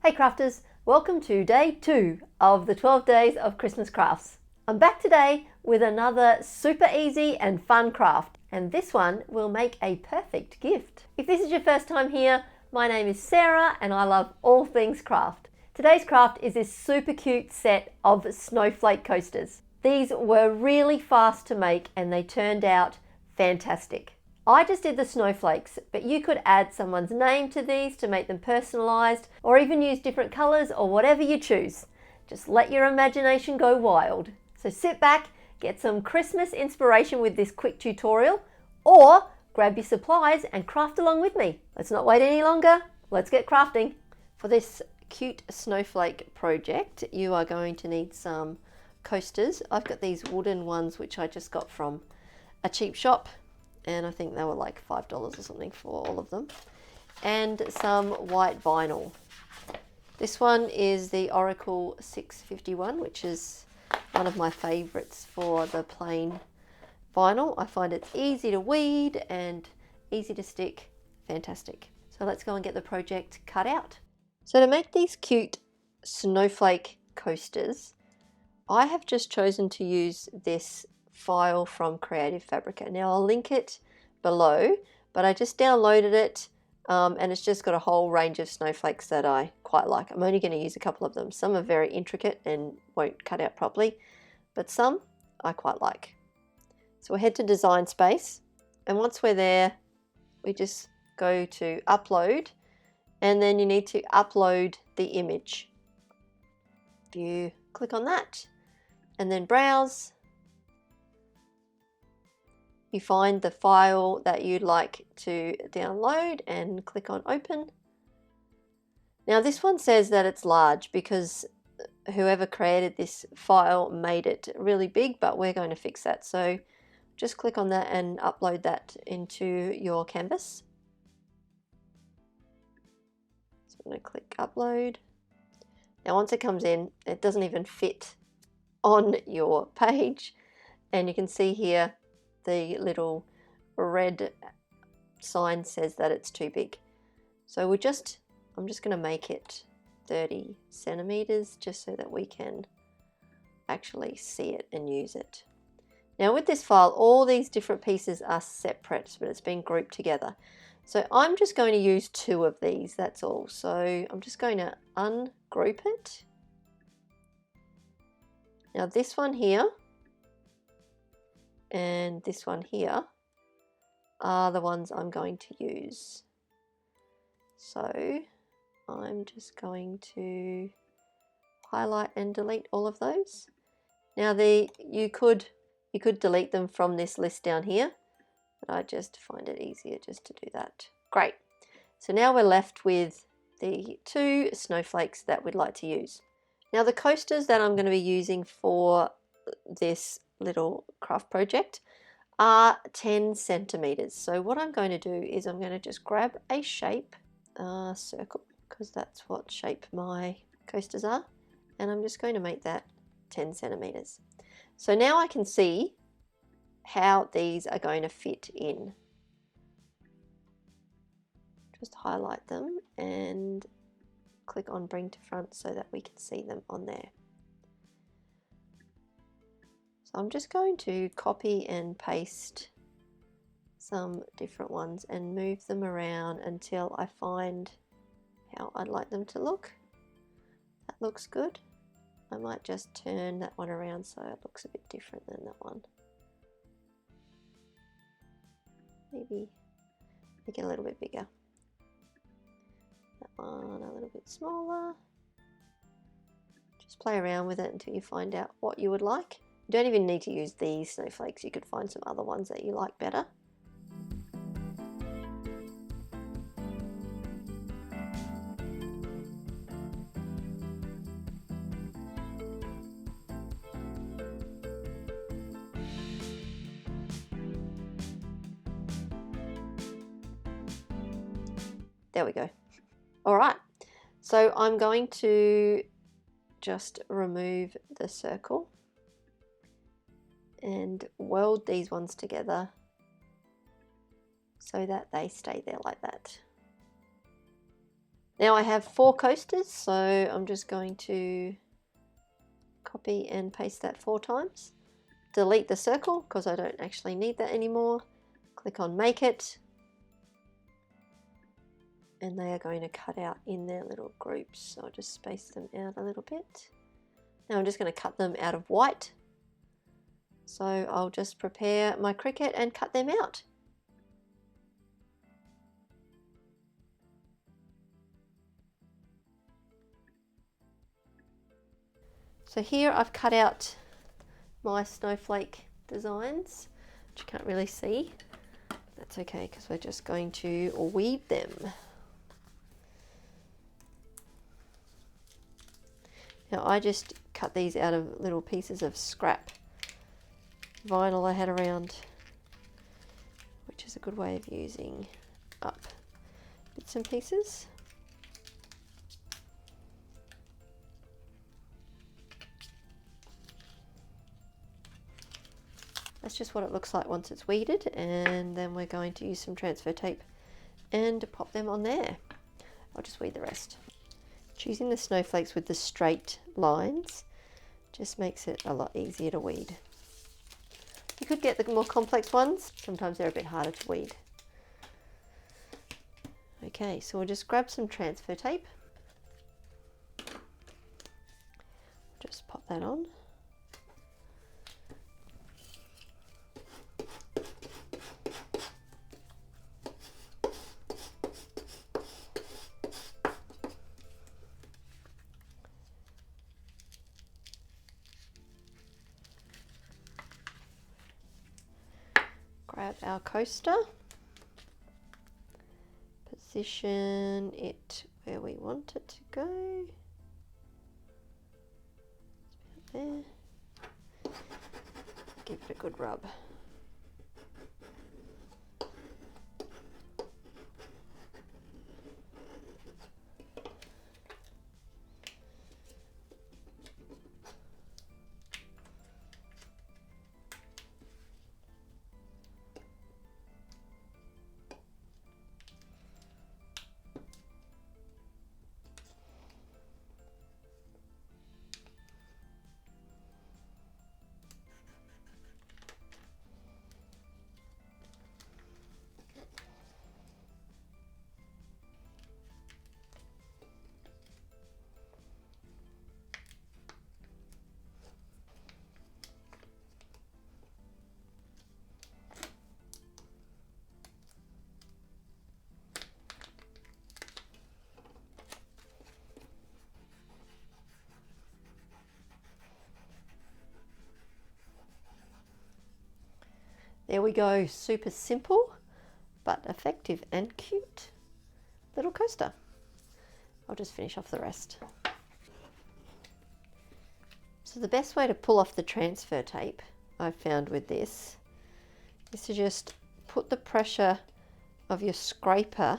Hey crafters, welcome to day 2 of the 12 days of Christmas crafts. I'm back today with another super easy and fun craft, and this one will make a perfect gift. If this is your first time here, my name is Sarah and I love all things craft. Today's craft is this super cute set of snowflake coasters. These were really fast to make and they turned out fantastic. I just did the snowflakes, but you could add someone's name to these to make them personalized, or even use different colors or whatever you choose. Just let your imagination go wild. So sit back, get some Christmas inspiration with this quick tutorial, or grab your supplies and craft along with me. Let's not wait any longer, let's get crafting. For this cute snowflake project, you are going to need some coasters. I've got these wooden ones which I just got from a cheap shop, and I think they were like $5 or something for all of them, and some white vinyl. This one is the Oracle 651, which is one of my favorites for the plain vinyl. I find it's easy to weed and easy to stick. Fantastic. So let's go and get the project cut out. So to make these cute snowflake coasters, I have just chosen to use this file from Creative Fabrica. Now I'll link it below, but I just downloaded it and it's just got a whole range of snowflakes that I quite like. I'm only going to use a couple of them. Some are very intricate and won't cut out properly, but some I quite like. So we'll head to Design Space, and once we're there, we just go to Upload, and then you need to upload the image. If you click on that and then Browse, you find the file that you'd like to download and click on Open. Now this one says that it's large because whoever created this file made it really big, but we're going to fix that. So just click on that and upload that into your canvas. So I'm going to click Upload. Now once it comes in, it doesn't even fit on your page, and you can see here the little red sign says that it's too big. So I'm just going to make it 30 centimeters just so that we can actually see it and use it. Now with this file, all these different pieces are separate, but it's been grouped together. So I'm just going to use 2 of these, that's all. So I'm just going to ungroup it. Now this one here and this one here are the ones I'm going to use. So I'm just going to highlight and delete all of those. Now you could delete them from this list down here, but I just find it easier just to do that. Great. So now we're left with the 2 snowflakes that we'd like to use. Now the coasters that I'm going to be using for this little craft project are 10 centimeters. So what I'm going to do is I'm going to just grab a shape, circle, because that's what shape my coasters are, and I'm just going to make that 10 centimeters. So now I can see how these are going to fit in. Just highlight them and click on Bring to Front so that we can see them on there. So I'm just going to copy and paste some different ones and move them around until I find how I'd like them to look. That looks good. I might just turn that one around so it looks a bit different than that one. Maybe make it a little bit bigger. That one a little bit smaller. Just play around with it until you find out what you would like. You don't even need to use these snowflakes, you could find some other ones that you like better. There we go. All right, so I'm going to just remove the circle and weld these ones together so that they stay there like that. Now I have 4 coasters, so I'm just going to copy and paste that 4 times. Delete the circle because I don't actually need that anymore. Click on Make It. And they are going to cut out in their little groups. So I'll just space them out a little bit. Now I'm just going to cut them out of white. So I'll just prepare my Cricut and cut them out. So here I've cut out my snowflake designs, which you can't really see. That's okay because we're just going to weed them. Now I just cut these out of little pieces of scrap vinyl I had around, which is a good way of using up bits and pieces. That's just what it looks like once it's weeded, and then we're going to use some transfer tape and pop them on there. I'll just weed the rest. Choosing the snowflakes with the straight lines just makes it a lot easier to weed. You could get the more complex ones, sometimes they're a bit harder to weed. Okay, so we'll just grab some transfer tape. Just pop that on. Grab our coaster, position it where we want it to go, there, give it a good rub. There we go, super simple but effective and cute little coaster. I'll just finish off the rest. So the best way to pull off the transfer tape I've found with this is to just put the pressure of your scraper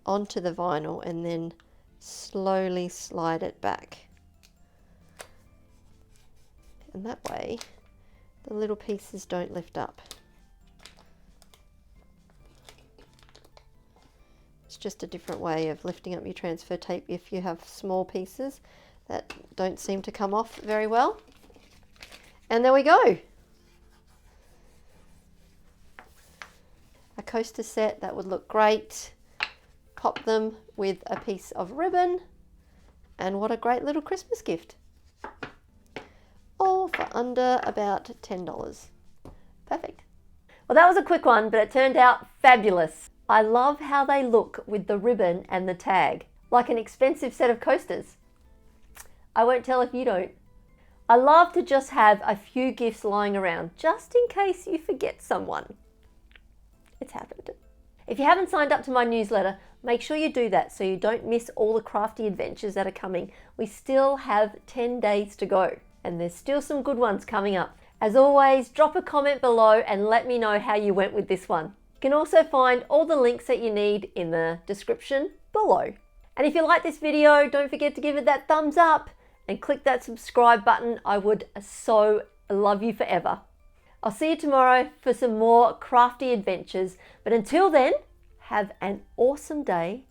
onto the vinyl and then slowly slide it back. And that way the little pieces don't lift up. It's just a different way of lifting up your transfer tape if you have small pieces that don't seem to come off very well. And there we go. A coaster set that would look great. Pop them with a piece of ribbon, and what a great little Christmas gift. All for under about $10. Perfect. Well, that was a quick one, but it turned out fabulous. I love how they look with the ribbon and the tag, like an expensive set of coasters. I won't tell if you don't. I love to just have a few gifts lying around, just in case you forget someone. It's happened. If you haven't signed up to my newsletter, make sure you do that so you don't miss all the crafty adventures that are coming. We still have 10 days to go, and there's still some good ones coming up. As always, drop a comment below and let me know how you went with this one. You can also find all the links that you need in the description below. And if you like this video, don't forget to give it that thumbs up and click that subscribe button. I would so love you forever. I'll see you tomorrow for some more crafty adventures. But until then, have an awesome day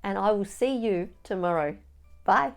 and I will see you tomorrow. Bye.